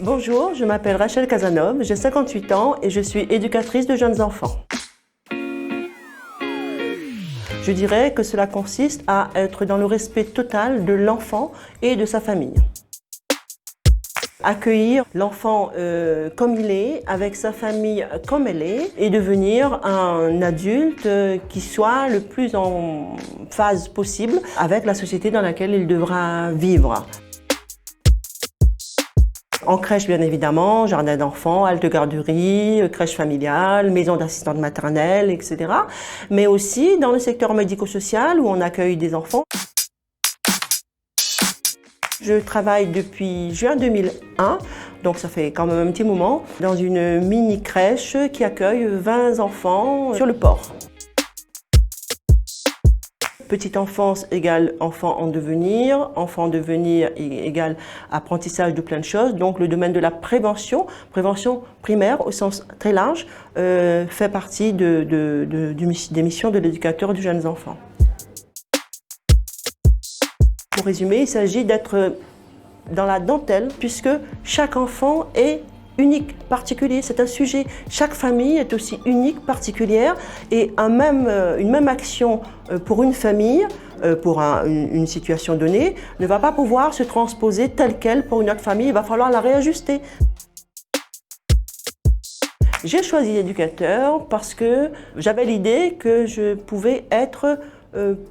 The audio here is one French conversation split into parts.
Bonjour, je m'appelle Rachel Casanov, j'ai 58 ans et je suis éducatrice de jeunes enfants. Je dirais que cela consiste à être dans le respect total de l'enfant et de sa famille. Accueillir l'enfant comme il est, avec sa famille comme elle est, et devenir un adulte qui soit le plus en phase possible avec la société dans laquelle il devra vivre. En crèche, bien évidemment, jardin d'enfants, halte garderie, crèche familiale, maison d'assistante maternelle, etc. Mais aussi dans le secteur médico-social où on accueille des enfants. Je travaille depuis juin 2001, donc ça fait quand même un petit moment, dans une mini-crèche qui accueille 20 enfants sur le port. Petite enfance égale enfant en devenir égale apprentissage de plein de choses. Donc le domaine de la prévention primaire au sens très large, fait partie des missions de l'éducateur de jeunes enfants. Pour résumer, il s'agit d'être dans la dentelle puisque chaque enfant est unique, particulier, c'est un sujet. Chaque famille est aussi unique, particulière et une même action pour une famille, pour une situation donnée, ne va pas pouvoir se transposer telle qu'elle pour une autre famille, il va falloir la réajuster. J'ai choisi l'éducateur parce que j'avais l'idée que je pouvais être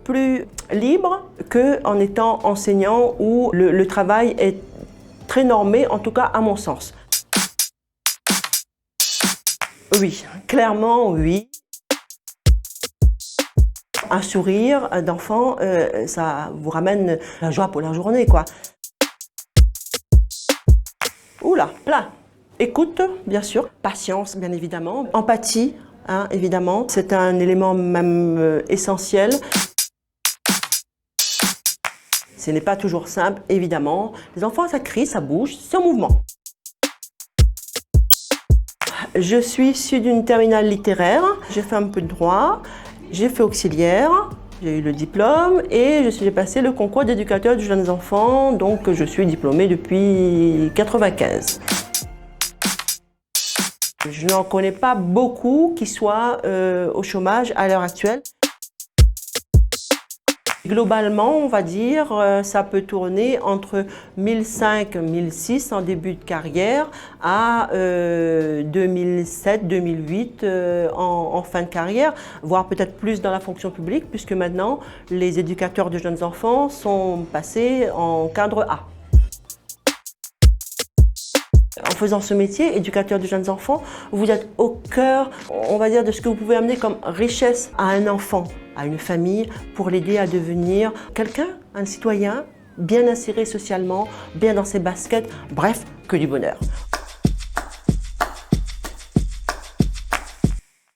plus libre qu'en étant enseignant où le travail est très normé, en tout cas à mon sens. Oui, clairement oui. Un sourire d'enfant, ça vous ramène la joie pour la journée, quoi. Oula, plein. Écoute, bien sûr. Patience, bien évidemment. Empathie, hein, évidemment. C'est un élément même essentiel. Ce n'est pas toujours simple, évidemment. Les enfants, ça crie, ça bouge, c'est en mouvement. Je suis issue d'une terminale littéraire, j'ai fait un peu de droit, j'ai fait auxiliaire, j'ai eu le diplôme et j'ai passé le concours d'éducateur de jeunes enfants, donc je suis diplômée depuis 1995. Je n'en connais pas beaucoup qui soient au chômage à l'heure actuelle. Globalement, on va dire, ça peut tourner entre 1005-1006 en début de carrière à 2007-2008 en fin de carrière, voire peut-être plus dans la fonction publique, puisque maintenant, les éducateurs de jeunes enfants sont passés en cadre A. En faisant ce métier, éducateur de jeunes enfants, vous êtes au cœur, on va dire, de ce que vous pouvez amener comme richesse à un enfant, à une famille, pour l'aider à devenir quelqu'un, un citoyen, bien inséré socialement, bien dans ses baskets, bref, que du bonheur.